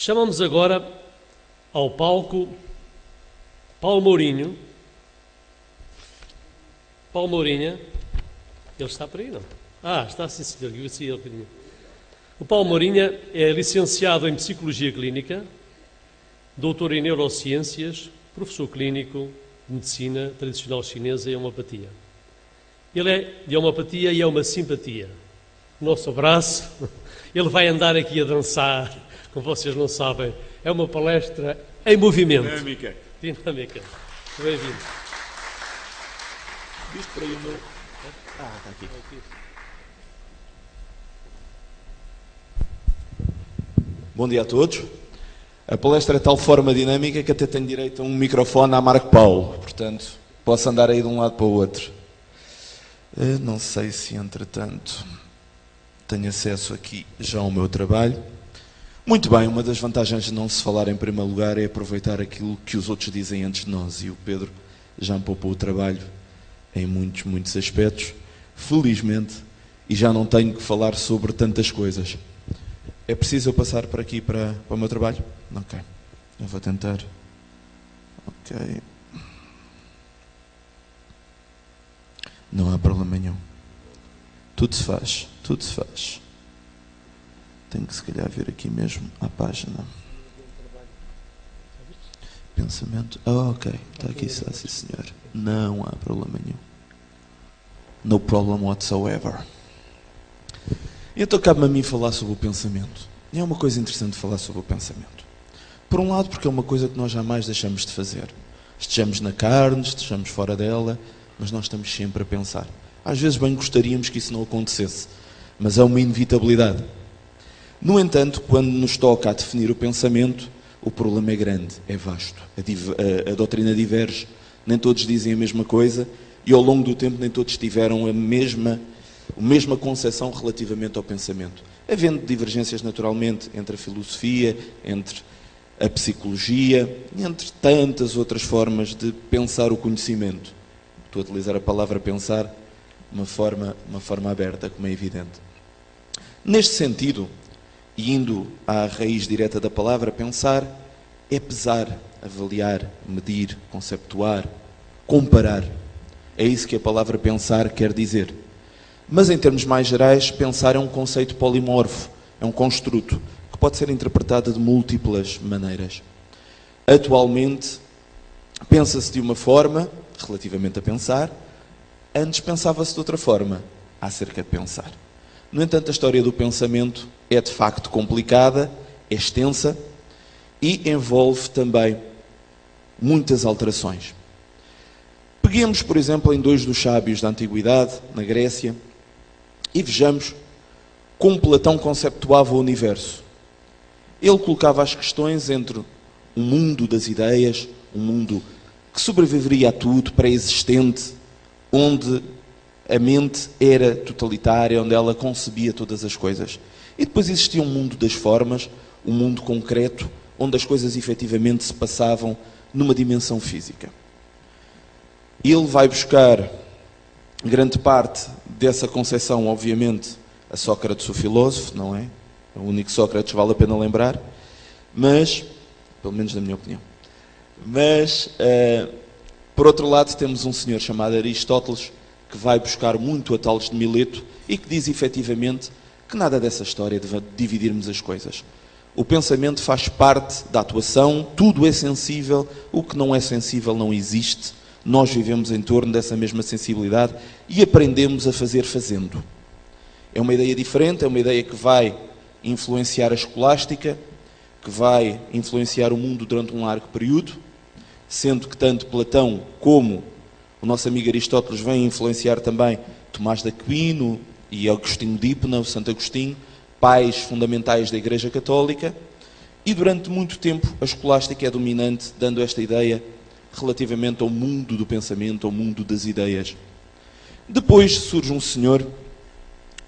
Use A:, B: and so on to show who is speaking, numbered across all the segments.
A: Chamamos agora ao palco Paulo Mourinho. Paulo Mourinho, ele está por aí, não? Está sim, senhor. O Paulo Mourinho é licenciado em Psicologia Clínica, doutor em Neurociências, professor clínico de Medicina Tradicional Chinesa e Homeopatia. Ele é de Homeopatia e é uma simpatia. Nosso abraço. Ele vai andar aqui a dançar, como vocês não sabem. É uma palestra em movimento.
B: Dinâmica.
A: Bem-vindo.
B: Diz para aí o meu... está aqui. Bom dia a todos. A palestra é de tal forma dinâmica que até tenho direito a um microfone à Marco Paulo. Portanto, posso andar aí de um lado para o outro. Não sei se, entretanto, tenho acesso aqui já ao meu trabalho. Muito bem, uma das vantagens de não se falar em primeiro lugar é aproveitar aquilo que os outros dizem antes de nós. E o Pedro já me poupou o trabalho em muitos aspectos, felizmente, e já não tenho que falar sobre tantas coisas. É preciso eu passar por aqui para o meu trabalho? Ok, eu vou tentar. Ok. Não há problema nenhum. Tudo se faz. Tenho que se calhar vir aqui mesmo à página. Pensamento. Ok, está aqui, está, sim senhor. Não há problema nenhum. No problem whatsoever. Então cabe-me a mim falar sobre o pensamento. E é uma coisa interessante falar sobre o pensamento. Por um lado, porque é uma coisa que nós jamais deixamos de fazer. Estejamos na carne, estejamos fora dela, mas nós estamos sempre a pensar. Às vezes bem gostaríamos que isso não acontecesse, mas é uma inevitabilidade. No entanto, quando nos toca a definir o pensamento, o problema é grande, é vasto. A doutrina diverge, nem todos dizem a mesma coisa e ao longo do tempo nem todos tiveram a mesma concepção relativamente ao pensamento. Havendo divergências naturalmente entre a filosofia, entre a psicologia, entre tantas outras formas de pensar o conhecimento. Estou a utilizar a palavra pensar de uma forma aberta, como é evidente. Neste sentido, e indo à raiz direta da palavra, pensar é pesar, avaliar, medir, conceptuar, comparar. É isso que a palavra pensar quer dizer. Mas em termos mais gerais, pensar é um conceito polimorfo, é um construto, que pode ser interpretado de múltiplas maneiras. Atualmente, pensa-se de uma forma, relativamente a pensar, antes pensava-se de outra forma, acerca de pensar. No entanto, a história do pensamento é de facto complicada, é extensa e envolve também muitas alterações. Peguemos, por exemplo, em dois dos sábios da Antiguidade, na Grécia, e vejamos como Platão conceptuava o universo. Ele colocava as questões entre um mundo das ideias, um mundo que sobreviveria a tudo, pré-existente, onde a mente era totalitária, onde ela concebia todas as coisas. E depois existia um mundo das formas, um mundo concreto, onde as coisas efetivamente se passavam numa dimensão física. Ele vai buscar grande parte dessa concepção, obviamente, a Sócrates, o filósofo, não é? É o único Sócrates, vale a pena lembrar, mas, pelo menos na minha opinião. Mas, por outro lado, temos um senhor chamado Aristóteles, que vai buscar muito a Tales de Mileto e que diz efetivamente que nada dessa história de dividirmos as coisas. O pensamento faz parte da atuação, tudo é sensível, o que não é sensível não existe. Nós vivemos em torno dessa mesma sensibilidade e aprendemos a fazer fazendo. É uma ideia diferente, é uma ideia que vai influenciar a escolástica, que vai influenciar o mundo durante um largo período, sendo que tanto Platão como o nosso amigo Aristóteles vem influenciar também Tomás de Aquino e Agostinho de Hipona, o Santo Agostinho, pais fundamentais da Igreja Católica, e durante muito tempo a escolástica é dominante, dando esta ideia relativamente ao mundo do pensamento, ao mundo das ideias. Depois surge um senhor,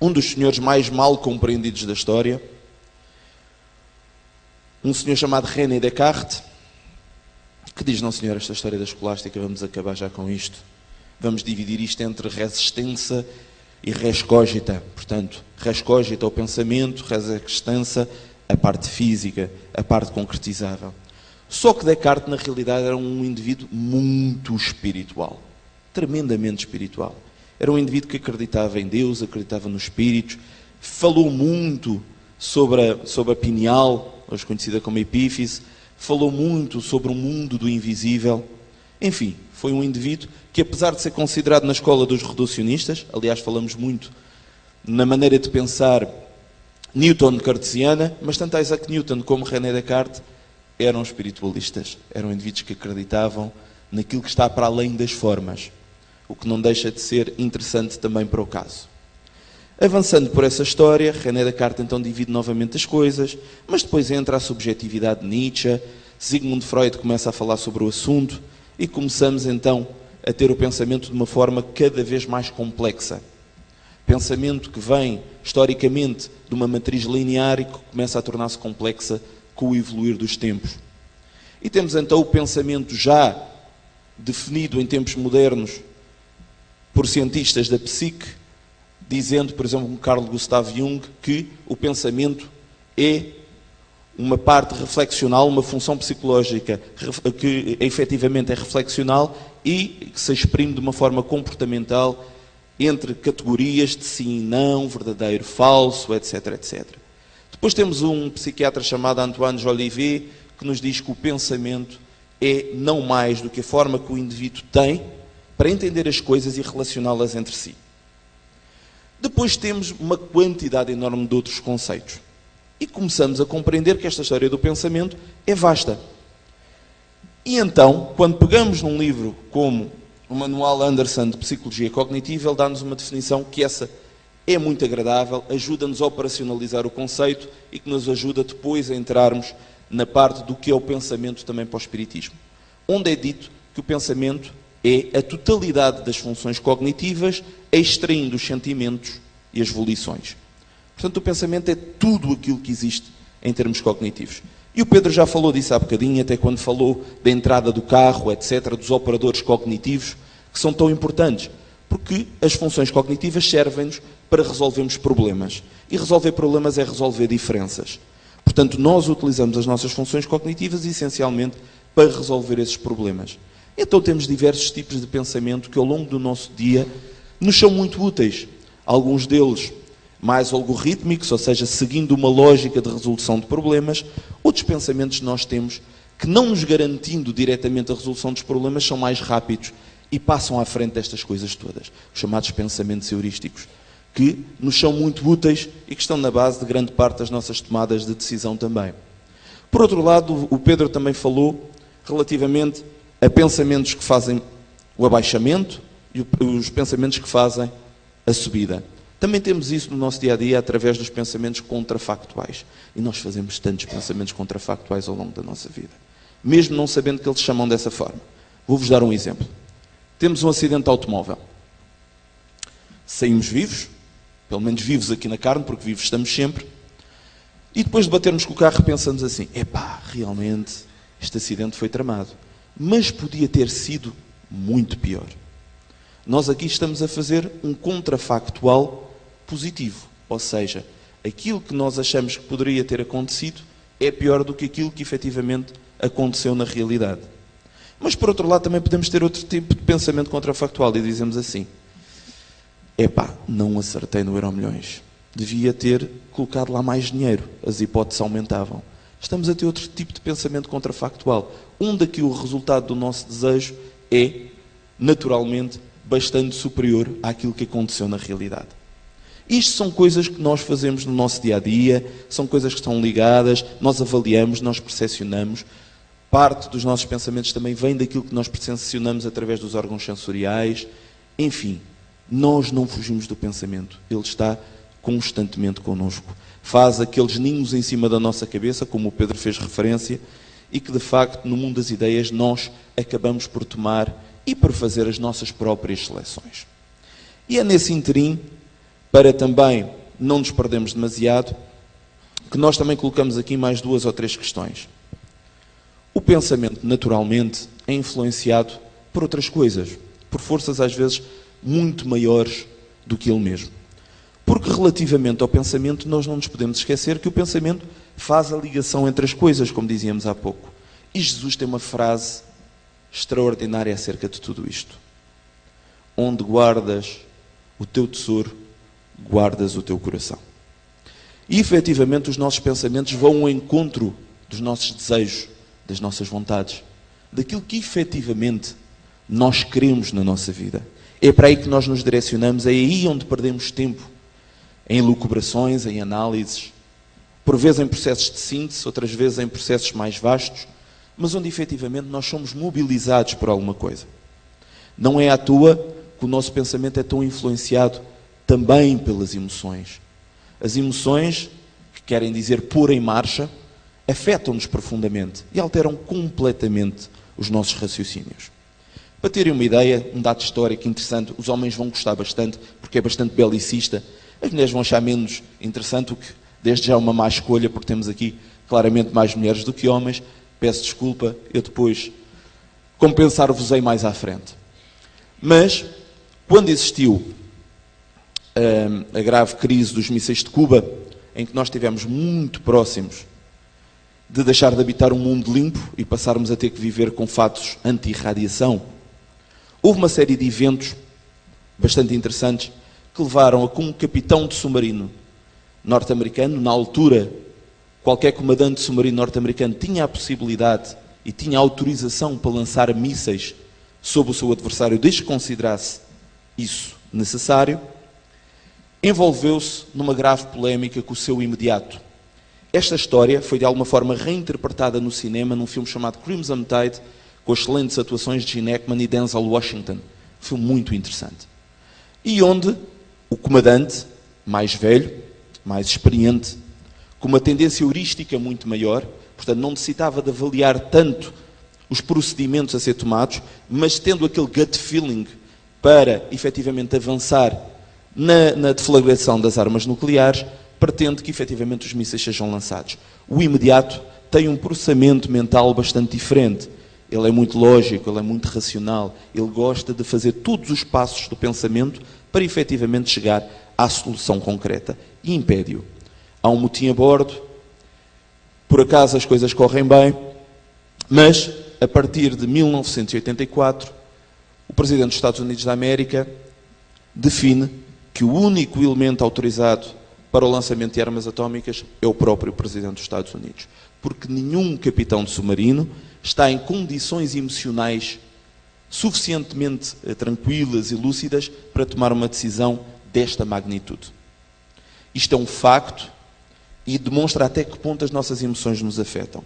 B: um dos senhores mais mal compreendidos da história, um senhor chamado René Descartes, que diz, não senhor, esta história da escolástica, vamos acabar já com isto. Vamos dividir isto entre res extensa e res cogita. Portanto, res cogita o pensamento, res extensa a a parte física, a parte concretizável. Só que Descartes, na realidade, era um indivíduo muito espiritual, tremendamente espiritual. Era um indivíduo que acreditava em Deus, acreditava nos espíritos, falou muito sobre a pineal, hoje conhecida como epífise, falou muito sobre o mundo do invisível. Enfim, foi um indivíduo que, apesar de ser considerado na escola dos reducionistas, aliás, falamos muito na maneira de pensar newton-cartesiana, mas tanto Isaac Newton como René Descartes eram espiritualistas, eram indivíduos que acreditavam naquilo que está para além das formas, o que não deixa de ser interessante também para o caso. Avançando por essa história, René Descartes então divide novamente as coisas, mas depois entra a subjetividade de Nietzsche, Sigmund Freud começa a falar sobre o assunto e começamos então a ter o pensamento de uma forma cada vez mais complexa. Pensamento que vem, historicamente, de uma matriz linear e que começa a tornar-se complexa com o evoluir dos tempos. E temos então o pensamento já definido em tempos modernos por cientistas da psique, dizendo, por exemplo, como Carl Gustav Jung, que o pensamento é uma parte reflexional, uma função psicológica que efetivamente é reflexional e que se exprime de uma forma comportamental entre categorias de sim e não, verdadeiro, falso, etc, etc. Depois temos um psiquiatra chamado Antoine Jolivet, que nos diz que o pensamento é não mais do que a forma que o indivíduo tem para entender as coisas e relacioná-las entre si. Depois temos uma quantidade enorme de outros conceitos. E começamos a compreender que esta história do pensamento é vasta. E então, quando pegamos num livro como o Manual Anderson de Psicologia Cognitiva, ele dá-nos uma definição que essa é muito agradável, ajuda-nos a operacionalizar o conceito e que nos ajuda depois a entrarmos na parte do que é o pensamento também para o espiritismo. Onde é dito que o pensamento é a totalidade das funções cognitivas, extraindo os sentimentos e as volições. Portanto, o pensamento é tudo aquilo que existe em termos cognitivos. E o Pedro já falou disso há bocadinho, até quando falou da entrada do carro, etc., dos operadores cognitivos, que são tão importantes, porque as funções cognitivas servem-nos para resolvermos problemas. E resolver problemas é resolver diferenças. Portanto, nós utilizamos as nossas funções cognitivas essencialmente para resolver esses problemas. Então temos diversos tipos de pensamento que ao longo do nosso dia nos são muito úteis. Alguns deles mais algorítmicos, ou seja, seguindo uma lógica de resolução de problemas. Outros pensamentos nós temos que, não nos garantindo diretamente a resolução dos problemas, são mais rápidos e passam à frente destas coisas todas. Os chamados pensamentos heurísticos, que nos são muito úteis e que estão na base de grande parte das nossas tomadas de decisão também. Por outro lado, o Pedro também falou relativamente a pensamentos que fazem o abaixamento e os pensamentos que fazem a subida. Também temos isso no nosso dia-a-dia através dos pensamentos contrafactuais. E nós fazemos tantos pensamentos contrafactuais ao longo da nossa vida, mesmo não sabendo que eles se chamam dessa forma. Vou-vos dar um exemplo. Temos um acidente de automóvel. Saímos vivos, pelo menos vivos aqui na carne, porque vivos estamos sempre, e depois de batermos com o carro pensamos assim, epá, realmente este acidente foi tramado, mas podia ter sido muito pior. Nós aqui estamos a fazer um contrafactual positivo, ou seja, aquilo que nós achamos que poderia ter acontecido é pior do que aquilo que efetivamente aconteceu na realidade. Mas por outro lado também podemos ter outro tipo de pensamento contrafactual e dizemos assim, epá, não acertei no Euromilhões, devia ter colocado lá mais dinheiro, as hipóteses aumentavam. Estamos a ter outro tipo de pensamento contrafactual, onde aqui o resultado do nosso desejo é, naturalmente, bastante superior àquilo que aconteceu na realidade. Isto são coisas que nós fazemos no nosso dia-a-dia, são coisas que estão ligadas, nós avaliamos, nós percepcionamos. Parte dos nossos pensamentos também vem daquilo que nós percepcionamos através dos órgãos sensoriais. Enfim, nós não fugimos do pensamento, ele está constantemente connosco. Faz aqueles ninhos em cima da nossa cabeça, como o Pedro fez referência, e que de facto no mundo das ideias nós acabamos por tomar e por fazer as nossas próprias seleções. E é nesse interim, para também não nos perdermos demasiado, que nós também colocamos aqui mais 2 ou 3 questões. O pensamento, naturalmente, é influenciado por outras coisas, por forças às vezes muito maiores do que ele mesmo. Porque Porque relativamente ao pensamento, nós não nos podemos esquecer que o pensamento faz a ligação entre as coisas, como dizíamos há pouco. E Jesus tem uma frase extraordinária acerca de tudo isto. Onde guardas o teu tesouro, guardas o teu coração. E efetivamente os nossos pensamentos vão ao encontro dos nossos desejos, das nossas vontades, daquilo que efetivamente nós queremos na nossa vida. É para aí que nós nos direcionamos, é aí onde perdemos tempo, em lucubrações, em análises, por vezes em processos de síntese, outras vezes em processos mais vastos, mas onde efetivamente nós somos mobilizados por alguma coisa. Não é à toa que o nosso pensamento é tão influenciado também pelas emoções. As emoções, que querem dizer pôr em marcha, afetam-nos profundamente e alteram completamente os nossos raciocínios. Para terem uma ideia, um dado histórico interessante, os homens vão gostar bastante, porque é bastante belicista. As mulheres vão achar menos interessante, o que desde já é uma má escolha, porque temos aqui claramente mais mulheres do que homens. Peço desculpa, eu depois compensar-vos-ei mais à frente. Mas, quando existiu a grave crise dos mísseis de Cuba, em que nós estivemos muito próximos de deixar de habitar um mundo limpo e passarmos a ter que viver com fatos anti-radiação, houve uma série de eventos bastante interessantes que levaram a que um capitão de submarino norte-americano, na altura, qualquer comandante de submarino norte-americano tinha a possibilidade e tinha a autorização para lançar mísseis sobre o seu adversário, desde que considerasse isso necessário, envolveu-se numa grave polémica com o seu imediato. Esta história foi de alguma forma reinterpretada no cinema num filme chamado Crimson Tide, com excelentes atuações de Gene Hackman e Denzel Washington. Um filme muito interessante. E onde o comandante, mais velho, mais experiente, com uma tendência heurística muito maior, portanto não necessitava de avaliar tanto os procedimentos a ser tomados, mas tendo aquele gut feeling para efetivamente avançar na deflagração das armas nucleares, pretende que efetivamente os mísseis sejam lançados. O imediato tem um processamento mental bastante diferente. Ele é muito lógico, ele é muito racional, ele gosta de fazer todos os passos do pensamento para efetivamente chegar à solução concreta. E impede-o. Há um motim a bordo, por acaso as coisas correm bem, mas a partir de 1984, o Presidente dos Estados Unidos da América define que o único elemento autorizado para o lançamento de armas atómicas é o próprio Presidente dos Estados Unidos. Porque nenhum capitão de submarino está em condições emocionais suficientemente tranquilas e lúcidas para tomar uma decisão desta magnitude. Isto é um facto e demonstra até que ponto as nossas emoções nos afetam.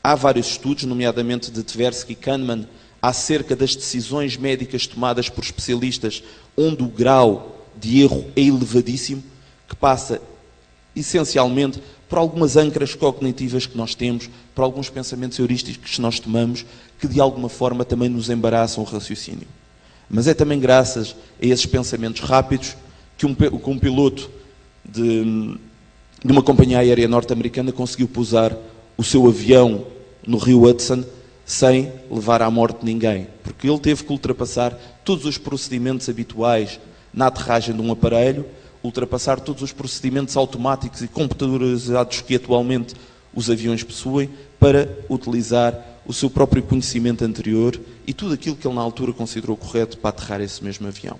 B: Há vários estudos, nomeadamente de Tversky e Kahneman, acerca das decisões médicas tomadas por especialistas, onde o grau de erro é elevadíssimo, que passa essencialmente por algumas âncoras cognitivas que nós temos, por alguns pensamentos heurísticos que nós tomamos, que de alguma forma também nos embaraçam o raciocínio. Mas é também graças a esses pensamentos rápidos que um piloto de uma companhia aérea norte-americana conseguiu pousar o seu avião no rio Hudson sem levar à morte ninguém, porque ele teve que ultrapassar todos os procedimentos habituais na aterragem de um aparelho, ultrapassar todos os procedimentos automáticos e computadorizados que atualmente os aviões possuem para utilizar o seu próprio conhecimento anterior e tudo aquilo que ele na altura considerou correto para aterrar esse mesmo avião.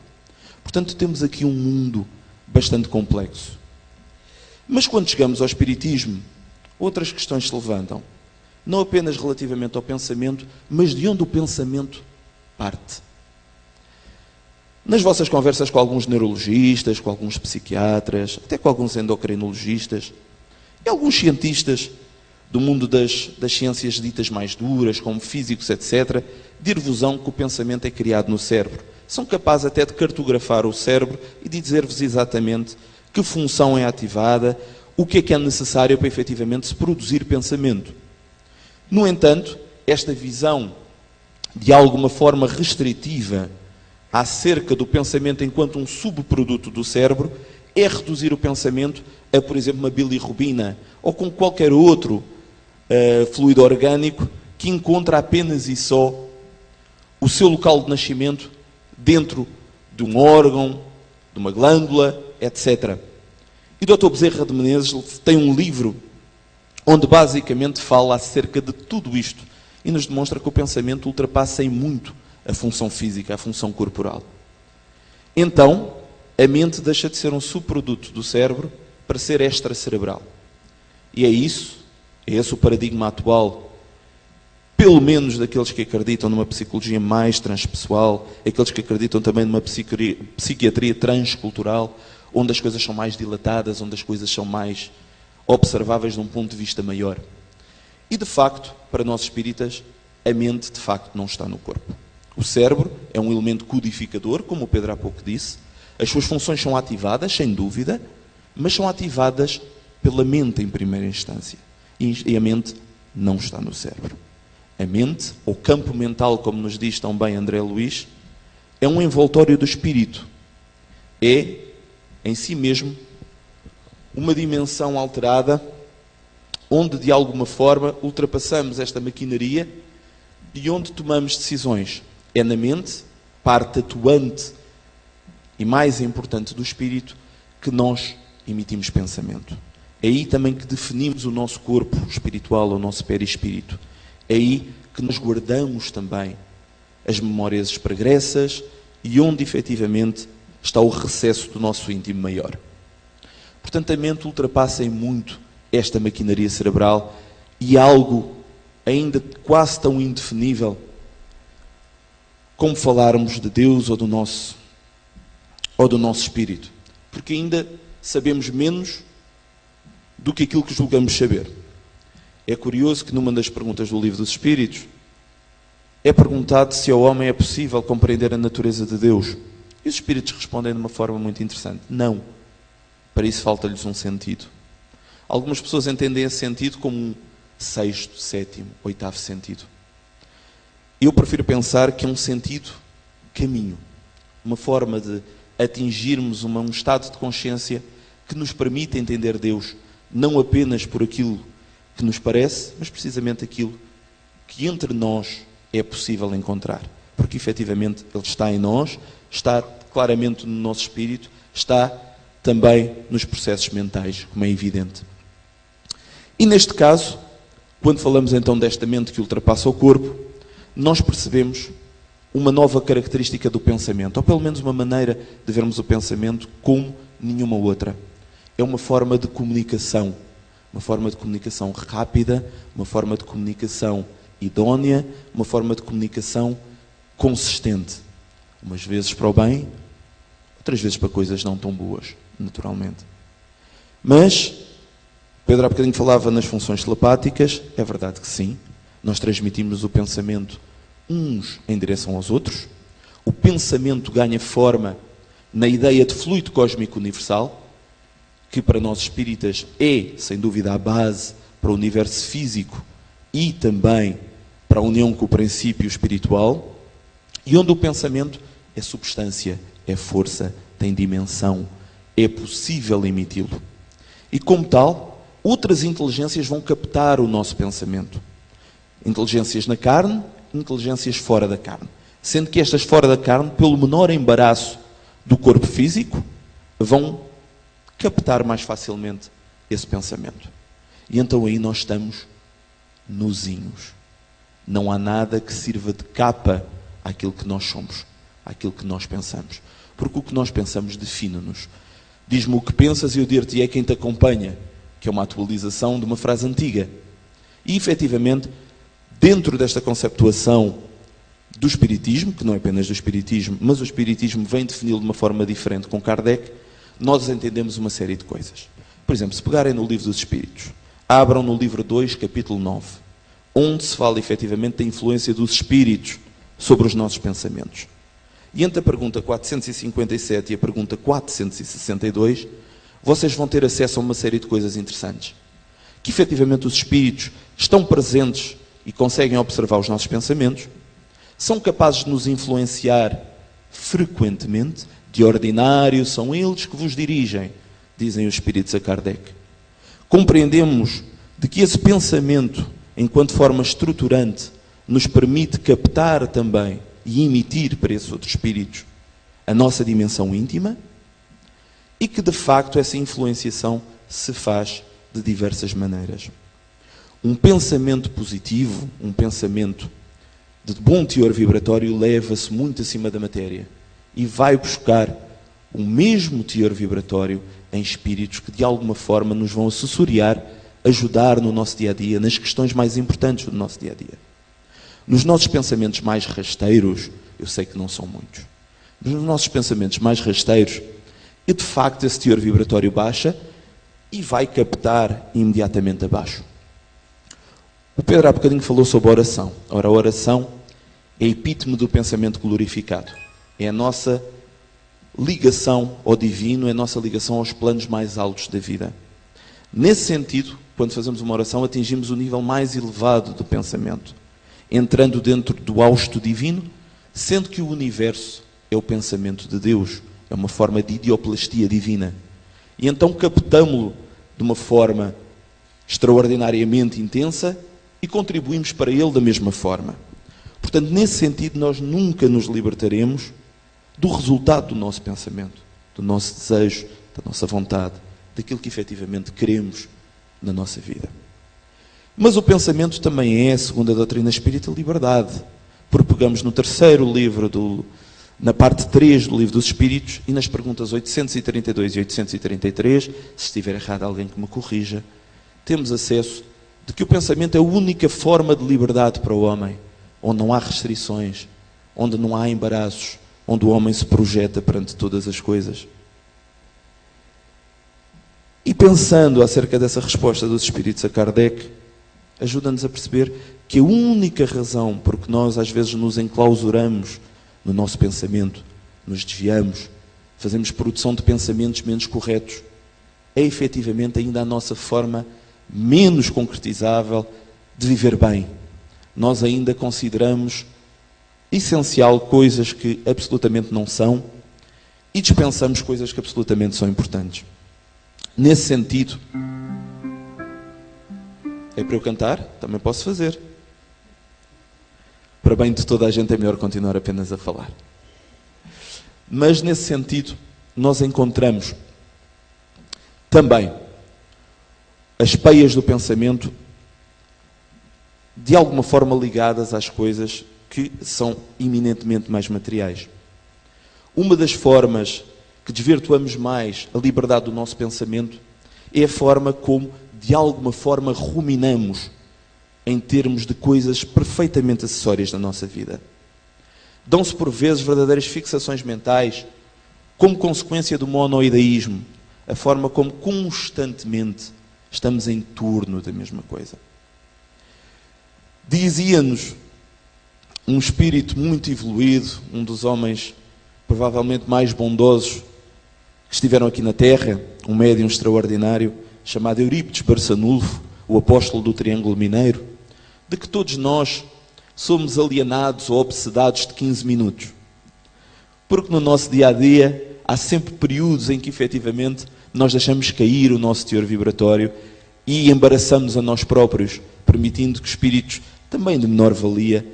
B: Portanto, temos aqui um mundo bastante complexo. Mas quando chegamos ao Espiritismo, outras questões se levantam. Não apenas relativamente ao pensamento, mas de onde o pensamento parte. Nas vossas conversas com alguns neurologistas, com alguns psiquiatras, até com alguns endocrinologistas, e alguns cientistas do mundo das ciências ditas mais duras, como físicos, etc., dir-vos-ão que o pensamento é criado no cérebro. São capazes até de cartografar o cérebro e de dizer-vos exatamente que função é ativada, o que é necessário para efetivamente se produzir pensamento. No entanto, esta visão de alguma forma restritiva acerca do pensamento enquanto um subproduto do cérebro é reduzir o pensamento a, por exemplo, uma bilirrubina ou com qualquer outro fluido orgânico que encontra apenas e só o seu local de nascimento dentro de um órgão, de uma glândula, etc. E o Dr. Bezerra de Menezes tem um livro onde basicamente fala acerca de tudo isto e nos demonstra que o pensamento ultrapassa em muito a função física, a função corporal. Então, a mente deixa de ser um subproduto do cérebro para ser extracerebral. E é esse o paradigma atual, pelo menos daqueles que acreditam numa psicologia mais transpessoal, aqueles que acreditam também numa psiquiatria transcultural, onde as coisas são mais dilatadas, onde as coisas são mais observáveis de um ponto de vista maior. E, de facto, para nós espíritas, a mente, de facto, não está no corpo. O cérebro é um elemento codificador, como o Pedro há pouco disse. As suas funções são ativadas, sem dúvida, mas são ativadas pela mente em primeira instância. E a mente não está no cérebro. A mente, ou campo mental, como nos diz tão bem André Luiz, é um envoltório do espírito. É, em si mesmo, uma dimensão alterada, onde de alguma forma ultrapassamos esta maquinaria e onde tomamos decisões. É na mente, parte atuante e mais importante do espírito, que nós emitimos pensamento. É aí também que definimos o nosso corpo espiritual, o nosso perispírito. É aí que nós guardamos também as memórias pregressas e onde efetivamente está o recesso do nosso íntimo maior. Portanto, a mente ultrapassa em muito esta maquinaria cerebral e algo ainda quase tão indefinível como falarmos de Deus ou do nosso espírito. Porque ainda sabemos menos do que aquilo que julgamos saber. É curioso que numa das perguntas do Livro dos Espíritos é perguntado se ao homem é possível compreender a natureza de Deus. E os Espíritos respondem de uma forma muito interessante. Não. Para isso falta-lhes um sentido. Algumas pessoas entendem esse sentido como um sexto, sétimo, oitavo sentido. Eu prefiro pensar que é um sentido caminho. Uma forma de atingirmos um estado de consciência que nos permite entender Deus, não apenas por aquilo que nos parece, mas precisamente aquilo que entre nós é possível encontrar. Porque efetivamente Ele está em nós, está claramente no nosso espírito, está também nos processos mentais, como é evidente. E neste caso, quando falamos então desta mente que ultrapassa o corpo, nós percebemos uma nova característica do pensamento, ou pelo menos uma maneira de vermos o pensamento como nenhuma outra. É uma forma de comunicação rápida, uma forma de comunicação idónea, uma forma de comunicação consistente. Umas vezes para o bem, outras vezes para coisas não tão boas, naturalmente. Mas, Pedro há bocadinho falava nas funções telepáticas, é verdade que sim, nós transmitimos o pensamento uns em direção aos outros, o pensamento ganha forma na ideia de fluido cósmico universal, que para nós espíritas é, sem dúvida, a base para o universo físico e também para a união com o princípio espiritual, e onde o pensamento é substância, é força, tem dimensão, é possível emiti-lo. E como tal, outras inteligências vão captar o nosso pensamento. Inteligências na carne, inteligências fora da carne. Sendo que estas fora da carne, pelo menor embaraço do corpo físico, vão captar mais facilmente esse pensamento. E então aí nós estamos nuzinhos. Não há nada que sirva de capa àquilo que nós somos, àquilo que nós pensamos. Porque o que nós pensamos define-nos. Diz-me o que pensas e eu dir-te é quem te acompanha, que é uma atualização de uma frase antiga. E, efetivamente, dentro desta conceptuação do Espiritismo, que não é apenas do Espiritismo, mas o Espiritismo vem defini-lo de uma forma diferente com Kardec, nós entendemos uma série de coisas. Por exemplo, se pegarem no Livro dos Espíritos, abram no livro 2, capítulo 9, onde se fala efetivamente da influência dos espíritos sobre os nossos pensamentos. E entre a pergunta 457 e a pergunta 462, vocês vão ter acesso a uma série de coisas interessantes. Que efetivamente os espíritos estão presentes e conseguem observar os nossos pensamentos, são capazes de nos influenciar frequentemente, de ordinário são eles que vos dirigem, dizem os espíritos a Kardec. Compreendemos de que esse pensamento, enquanto forma estruturante, nos permite captar também e emitir para esses outros espíritos a nossa dimensão íntima, e que de facto essa influenciação se faz de diversas maneiras. Um pensamento positivo, um pensamento de bom teor vibratório, leva-se muito acima da matéria e vai buscar o mesmo teor vibratório em espíritos que de alguma forma nos vão assessoriar, ajudar no nosso dia-a-dia, nas questões mais importantes do nosso dia-a-dia. Nos nossos pensamentos mais rasteiros, eu sei que não são muitos, mas nos nossos pensamentos mais rasteiros, e de facto esse teor vibratório baixa e vai captar imediatamente abaixo. O Pedro há bocadinho falou sobre a oração. Ora, a oração é epítome do pensamento glorificado. É a nossa ligação ao divino, é a nossa ligação aos planos mais altos da vida. Nesse sentido, quando fazemos uma oração, atingimos o nível mais elevado do pensamento, entrando dentro do hausto divino, sendo que o universo é o pensamento de Deus, é uma forma de ideoplastia divina. E então captamo-lo de uma forma extraordinariamente intensa e contribuímos para ele da mesma forma. Portanto, nesse sentido, nós nunca nos libertaremos do resultado do nosso pensamento, do nosso desejo, da nossa vontade, daquilo que efetivamente queremos na nossa vida. Mas o pensamento também é, segundo a doutrina espírita, liberdade. Porque pegamos no terceiro livro, na parte 3 do livro dos Espíritos, e nas perguntas 832 e 833, se estiver errado alguém que me corrija, temos acesso de que o pensamento é a única forma de liberdade para o homem, onde não há restrições, onde não há embaraços, onde o homem se projeta perante todas as coisas. E pensando acerca dessa resposta dos Espíritos a Kardec, ajuda-nos a perceber que a única razão por que nós às vezes nos enclausuramos no nosso pensamento, nos desviamos, fazemos produção de pensamentos menos corretos, é efetivamente ainda a nossa forma menos concretizável de viver bem. Nós ainda consideramos essencial coisas que absolutamente não são e dispensamos coisas que absolutamente são importantes. Nesse sentido, é para eu cantar? Também posso fazer. Para bem de toda a gente é melhor continuar apenas a falar. Mas nesse sentido, nós encontramos também as peias do pensamento de alguma forma ligadas às coisas que são eminentemente mais materiais. Uma das formas que desvirtuamos mais a liberdade do nosso pensamento é a forma como, de alguma forma, ruminamos em termos de coisas perfeitamente acessórias da nossa vida. Dão-se por vezes verdadeiras fixações mentais, como consequência do monoideísmo, a forma como constantemente estamos em torno da mesma coisa. Dizia-nos um espírito muito evoluído, um dos homens provavelmente mais bondosos que estiveram aqui na Terra, um médium extraordinário, chamado Eurípides Barçanulfo, o apóstolo do Triângulo Mineiro, de que todos nós somos alienados ou obsedados de 15 minutos. Porque no nosso dia-a-dia há sempre períodos em que efetivamente nós deixamos cair o nosso teor vibratório e embaraçamos a nós próprios, permitindo que espíritos também de menor valia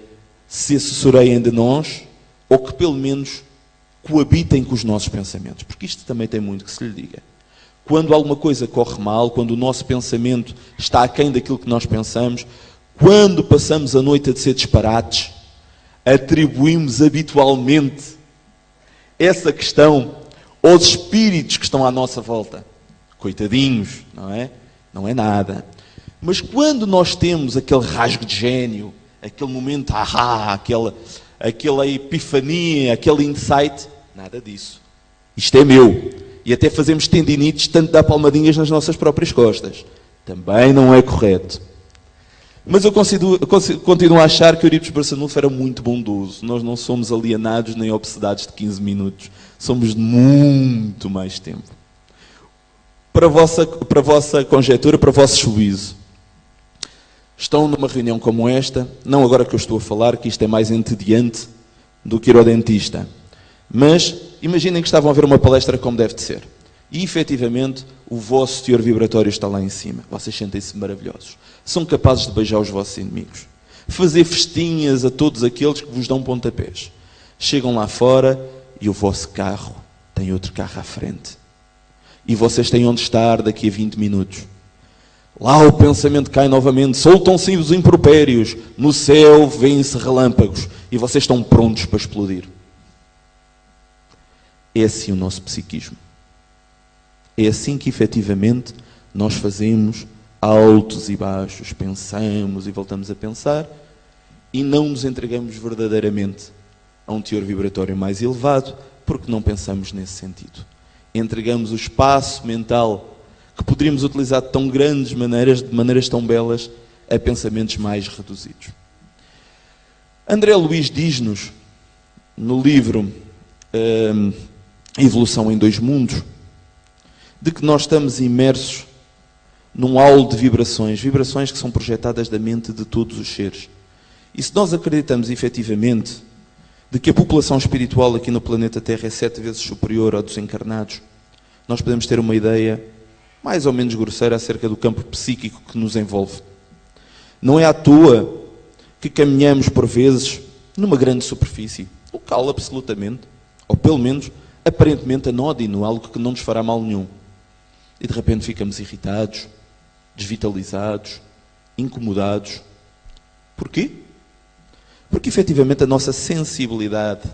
B: se assessoreiem de nós ou que pelo menos coabitem com os nossos pensamentos. Porque isto também tem muito que se lhe diga. Quando alguma coisa corre mal, quando o nosso pensamento está aquém daquilo que nós pensamos, quando passamos a noite a dizer disparates, atribuímos habitualmente essa questão aos espíritos que estão à nossa volta. Coitadinhos, não é? Não é nada. Mas quando nós temos aquele rasgo de gênio, aquele momento, aquela epifania, aquele insight, nada disso. Isto é meu. E até fazemos tendinites, tanto dar palmadinhas nas nossas próprias costas. Também não é correto. Mas eu continuo a achar que Eurípides Barçanulfo era muito bondoso. Nós não somos alienados nem obsedados de 15 minutos. Somos de muito mais tempo. Para a vossa conjectura, para o vosso juízo. Estão numa reunião como esta, não agora que eu estou a falar, que isto é mais entediante do que ir ao dentista. Mas imaginem que estavam a ver uma palestra como deve de ser. E efetivamente o vosso teor vibratório está lá em cima. Vocês sentem-se maravilhosos. São capazes de beijar os vossos inimigos. Fazer festinhas a todos aqueles que vos dão pontapés. Chegam lá fora e o vosso carro tem outro carro à frente. e vocês têm onde estar daqui a 20 minutos. Lá o pensamento cai novamente, soltam-se os impropérios, no céu vêem-se relâmpagos e vocês estão prontos para explodir. É assim o nosso psiquismo. É assim que efetivamente nós fazemos altos e baixos, pensamos e voltamos a pensar e não nos entregamos verdadeiramente a um teor vibratório mais elevado porque não pensamos nesse sentido. Entregamos o espaço mental que poderíamos utilizar de tão grandes maneiras, de maneiras tão belas, a pensamentos mais reduzidos. André Luiz diz-nos, no livro Evolução em Dois Mundos, de que nós estamos imersos num halo de vibrações, vibrações que são projetadas da mente de todos os seres. E se nós acreditamos efetivamente de que a população espiritual aqui no planeta Terra é 7 vezes superior à dos encarnados, nós podemos ter uma ideia mais ou menos grosseira acerca do campo psíquico que nos envolve. Não é à toa que caminhamos por vezes numa grande superfície, local absolutamente, ou pelo menos aparentemente anódino, algo que não nos fará mal nenhum. E de repente ficamos irritados, desvitalizados, incomodados. Porquê? Porque efetivamente a nossa sensibilidade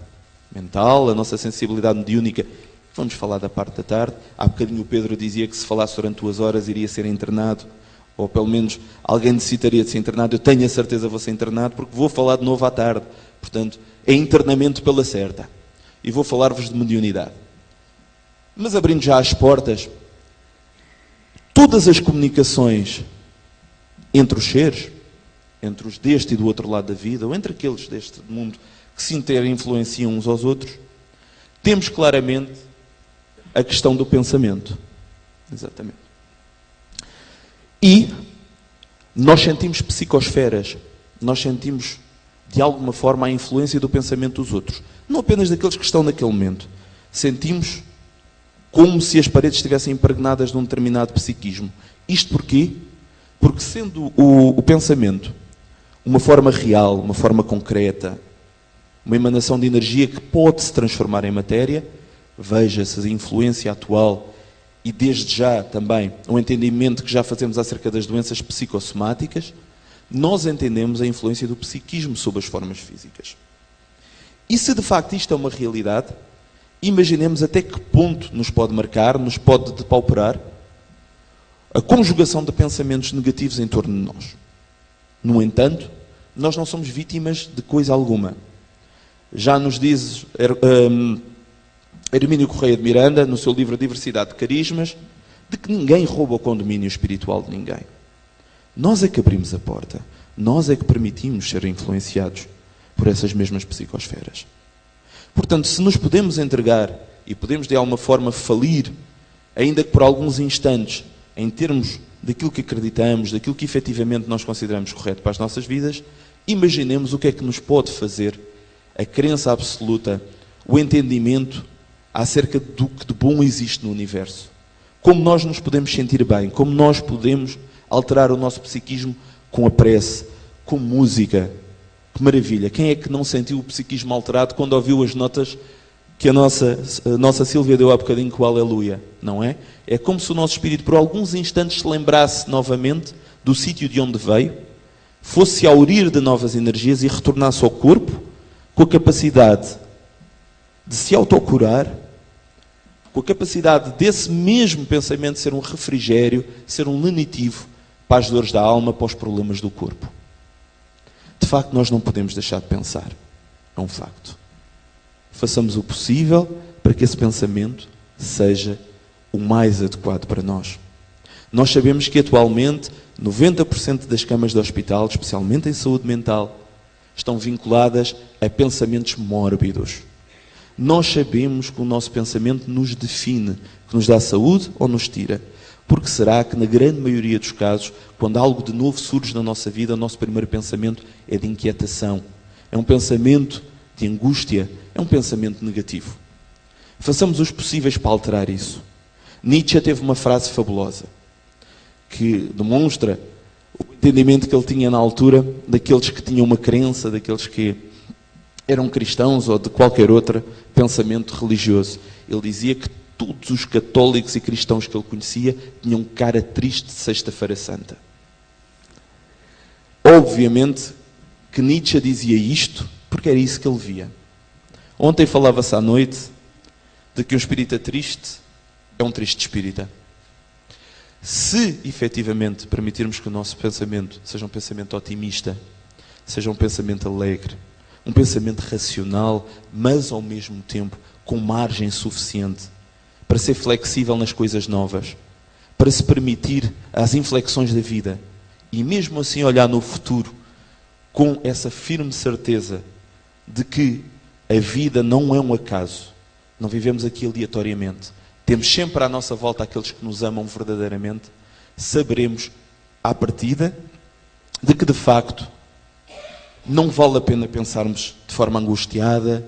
B: mental, a nossa sensibilidade mediúnica, vamos falar da parte da tarde, há bocadinho o Pedro dizia que se falasse durante 2 horas iria ser internado, ou pelo menos alguém necessitaria de ser internado. Eu tenho a certeza que vou ser internado porque vou falar de novo à tarde. Portanto, é internamento pela certa. E vou falar-vos de mediunidade. Mas abrindo já as portas, todas as comunicações entre os seres, entre os deste e do outro lado da vida, ou entre aqueles deste mundo que se influenciam uns aos outros, temos claramente a questão do pensamento. Exatamente. E nós sentimos psicosferas, nós sentimos de alguma forma a influência do pensamento dos outros, não apenas daqueles que estão naquele momento. Sentimos como se as paredes estivessem impregnadas de um determinado psiquismo. Isto porquê? Porque sendo o pensamento uma forma real, uma forma concreta, uma emanação de energia que pode se transformar em matéria, veja-se a influência atual e desde já também o entendimento que já fazemos acerca das doenças psicossomáticas, nós entendemos a influência do psiquismo sobre as formas físicas. E se de facto isto é uma realidade, imaginemos até que ponto nos pode marcar, nos pode depauperar a conjugação de pensamentos negativos em torno de nós. No entanto, nós não somos vítimas de coisa alguma. Já nos diz Hermínio Correia de Miranda, no seu livro Diversidade de Carismas, de que ninguém rouba o condomínio espiritual de ninguém. Nós é que abrimos a porta, nós é que permitimos ser influenciados por essas mesmas psicosferas. Portanto, se nos podemos entregar e podemos de alguma forma falir, ainda que por alguns instantes, em termos daquilo que acreditamos, daquilo que efetivamente nós consideramos correto para as nossas vidas, imaginemos o que é que nos pode fazer a crença absoluta, o entendimento acerca do que de bom existe no universo. Como nós nos podemos sentir bem, como nós podemos alterar o nosso psiquismo com a prece, com música. Que maravilha! Quem é que não sentiu o psiquismo alterado quando ouviu as notas que a nossa Sílvia deu há bocadinho com o Aleluia? Não é? É como se o nosso espírito por alguns instantes se lembrasse novamente do sítio de onde veio, fosse aurir de novas energias e retornasse ao corpo com a capacidade de se autocurar, com a capacidade desse mesmo pensamento ser um refrigério, ser um lenitivo para as dores da alma, para os problemas do corpo. De facto, nós não podemos deixar de pensar. É um facto. Façamos o possível para que esse pensamento seja o mais adequado para nós. Nós sabemos que atualmente 90% das camas de hospital, especialmente em saúde mental, estão vinculadas a pensamentos mórbidos. Nós sabemos que o nosso pensamento nos define, que nos dá saúde ou nos tira. Porque será que na grande maioria dos casos, quando algo de novo surge na nossa vida, o nosso primeiro pensamento é de inquietação, é um pensamento de angústia, é um pensamento negativo. Façamos os possíveis para alterar isso. Nietzsche teve uma frase fabulosa, que demonstra o entendimento que ele tinha na altura daqueles que tinham uma crença, daqueles que eram cristãos ou de qualquer outro pensamento religioso. Ele dizia que todos os católicos e cristãos que ele conhecia tinham cara triste de Sexta-feira Santa. Obviamente que Nietzsche dizia isto porque era isso que ele via. Ontem falava-se à noite de que um espírita triste é um triste espírita. Se efetivamente permitirmos que o nosso pensamento seja um pensamento otimista, seja um pensamento alegre, um pensamento racional, mas ao mesmo tempo com margem suficiente para ser flexível nas coisas novas, para se permitir as inflexões da vida e mesmo assim olhar no futuro com essa firme certeza de que a vida não é um acaso, não vivemos aqui aleatoriamente, temos sempre à nossa volta aqueles que nos amam verdadeiramente, saberemos à partida de que de facto não vale a pena pensarmos de forma angustiada,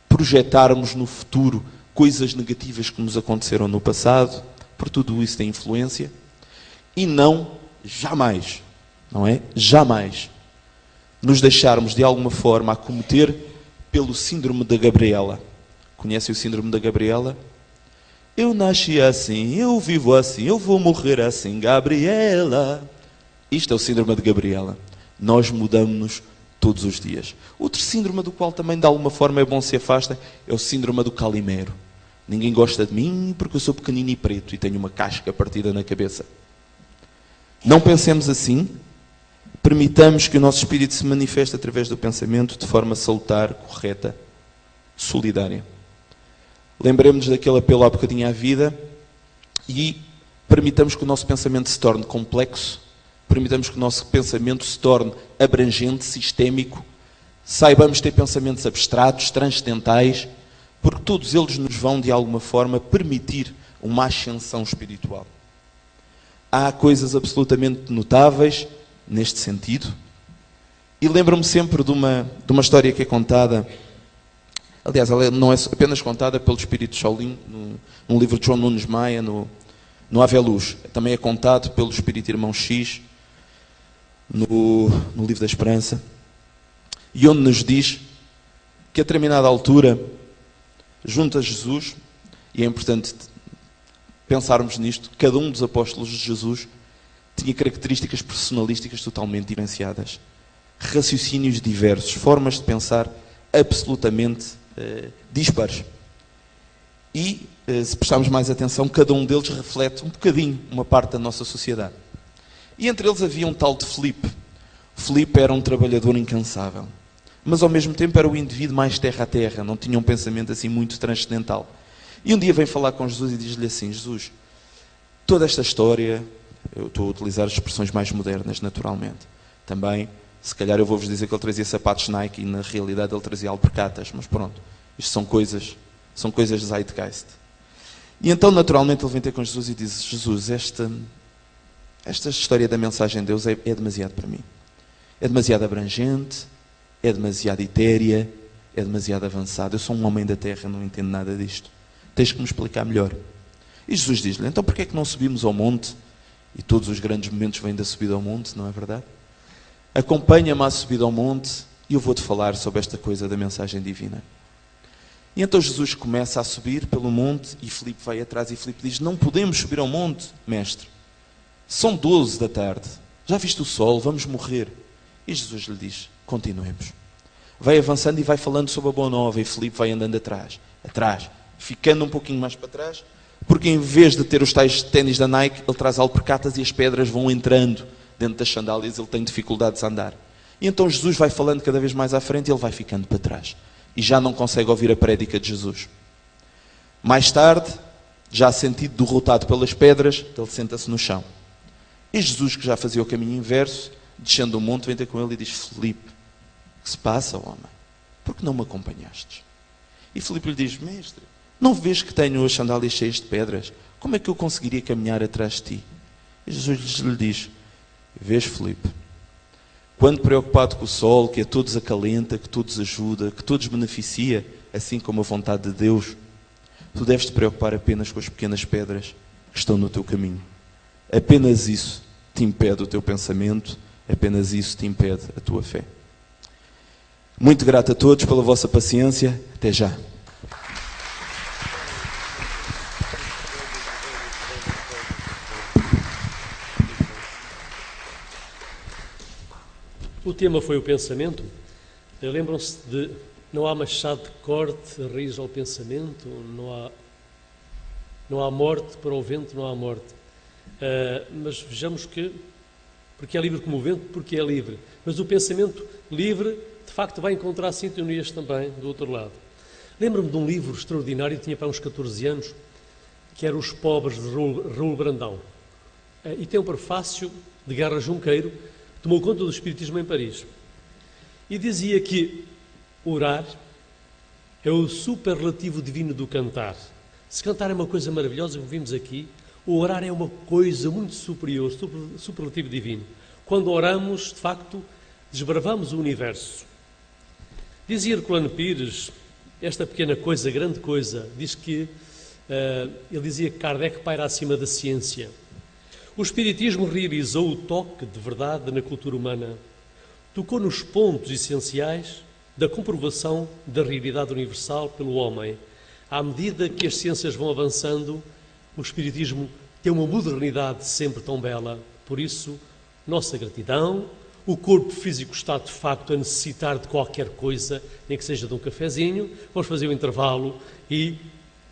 B: projetarmos no futuro coisas negativas que nos aconteceram no passado, por tudo isso tem influência, e não, jamais, não é? Jamais nos deixarmos de alguma forma acometer pelo síndrome da Gabriela. Conhecem o síndrome da Gabriela? Eu nasci assim, eu vivo assim, eu vou morrer assim, Gabriela. Isto é o síndrome de Gabriela. Nós mudamos-nos todos os dias. Outro síndrome do qual também de alguma forma é bom se afasta é o síndrome do Calimero. Ninguém gosta de mim porque eu sou pequenino e preto e tenho uma casca partida na cabeça. Não pensemos assim. Permitamos que o nosso espírito se manifeste através do pensamento de forma salutar, correta, solidária. Lembremos-nos daquele apelo há bocadinho à vida e permitamos que o nosso pensamento se torne complexo, permitamos que o nosso pensamento se torne abrangente, sistémico, saibamos ter pensamentos abstratos, transcendentais, porque todos eles nos vão, de alguma forma, permitir uma ascensão espiritual. Há coisas absolutamente notáveis neste sentido, e lembro-me sempre de uma história que é contada, aliás, ela não é apenas contada pelo Espírito Shaolin, num livro de João Nunes Maia, no Ave Luz, também é contado pelo Espírito Irmão X, no Livro da Esperança, e onde nos diz que a determinada altura, junto a Jesus, e é importante pensarmos nisto, cada um dos apóstolos de Jesus tinha características personalísticas totalmente diferenciadas, raciocínios diversos, formas de pensar absolutamente dispares. E, se prestarmos mais atenção, cada um deles reflete um bocadinho uma parte da nossa sociedade. E entre eles havia um tal de Filipe. Filipe era um trabalhador incansável, mas ao mesmo tempo era o indivíduo mais terra a terra, não tinha um pensamento assim muito transcendental. E um dia vem falar com Jesus e diz-lhe assim: Jesus, toda esta história, eu estou a utilizar as expressões mais modernas, naturalmente. Também, se calhar eu vou-vos dizer que ele trazia sapatos Nike e na realidade ele trazia alpercatas, mas pronto, isto são coisas de Zeitgeist. E então, naturalmente, ele vem ter com Jesus e diz: Jesus, esta história da mensagem de Deus é demasiado para mim. É demasiado abrangente, é demasiado etérea, é demasiado avançada. Eu sou um homem da terra, não entendo nada disto. Tens que me explicar melhor. E Jesus diz-lhe: então porquê é que não subimos ao monte? E todos os grandes momentos vêm da subida ao monte, não é verdade? Acompanha-me à subida ao monte e eu vou-te falar sobre esta coisa da mensagem divina. E então Jesus começa a subir pelo monte e Filipe vai atrás e Filipe diz: não podemos subir ao monte, mestre. São 12 da tarde. Já viste o sol? Vamos morrer. E Jesus lhe diz: continuemos. Vai avançando e vai falando sobre a boa nova e Filipe vai andando atrás, ficando um pouquinho mais para trás, porque em vez de ter os tais ténis da Nike, ele traz alpercatas e as pedras vão entrando dentro das sandálias, ele tem dificuldades a andar. E então Jesus vai falando cada vez mais à frente e ele vai ficando para trás. E já não consegue ouvir a prédica de Jesus. Mais tarde, já sentido derrotado pelas pedras, ele senta-se no chão. E Jesus, que já fazia o caminho inverso, descendo o monte, vem ter com ele e diz: Filipe, o que se passa, homem? Por que não me acompanhaste? E Filipe lhe diz: mestre, não vês que tenho as sandálias cheias de pedras? Como é que eu conseguiria caminhar atrás de ti? E Jesus lhe diz: vês, Filipe, quando preocupado com o sol, que a todos acalenta, que todos ajuda, que todos beneficia, assim como a vontade de Deus, tu deves te preocupar apenas com as pequenas pedras que estão no teu caminho. Apenas isso te impede o teu pensamento, apenas isso te impede a tua fé. Muito grato a todos pela vossa paciência. Até já.
A: O tema foi o pensamento. Lembram-se de não há machado de corte, raiz ao pensamento, não há morte para o vento, não há morte. Mas vejamos que, porque é livre como o vento, porque é livre. Mas o pensamento livre, de facto, vai encontrar sintonias também do outro lado. Lembro-me de um livro extraordinário, tinha para uns 14 anos, que era Os Pobres, de Raul Brandão. E tem um prefácio de Guerra Junqueiro, que tomou conta do Espiritismo em Paris. E dizia que orar é o superlativo divino do cantar. Se cantar é uma coisa maravilhosa, como vimos aqui, o orar é uma coisa muito superior, superlativo divino. Quando oramos, de facto, desbravamos o universo. Dizia Herculano Pires, esta pequena coisa, grande coisa, diz que, ele dizia que Kardec paira acima da ciência. O Espiritismo realizou o toque de verdade na cultura humana. Tocou nos pontos essenciais da comprovação da realidade universal pelo homem. À medida que as ciências vão avançando, o Espiritismo tem uma modernidade sempre tão bela. Por isso, nossa gratidão. O corpo físico está, de facto, a necessitar de qualquer coisa, nem que seja de um cafezinho. Vamos fazer o intervalo e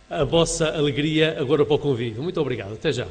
A: a vossa alegria agora para o convívio. Muito obrigado. Até já.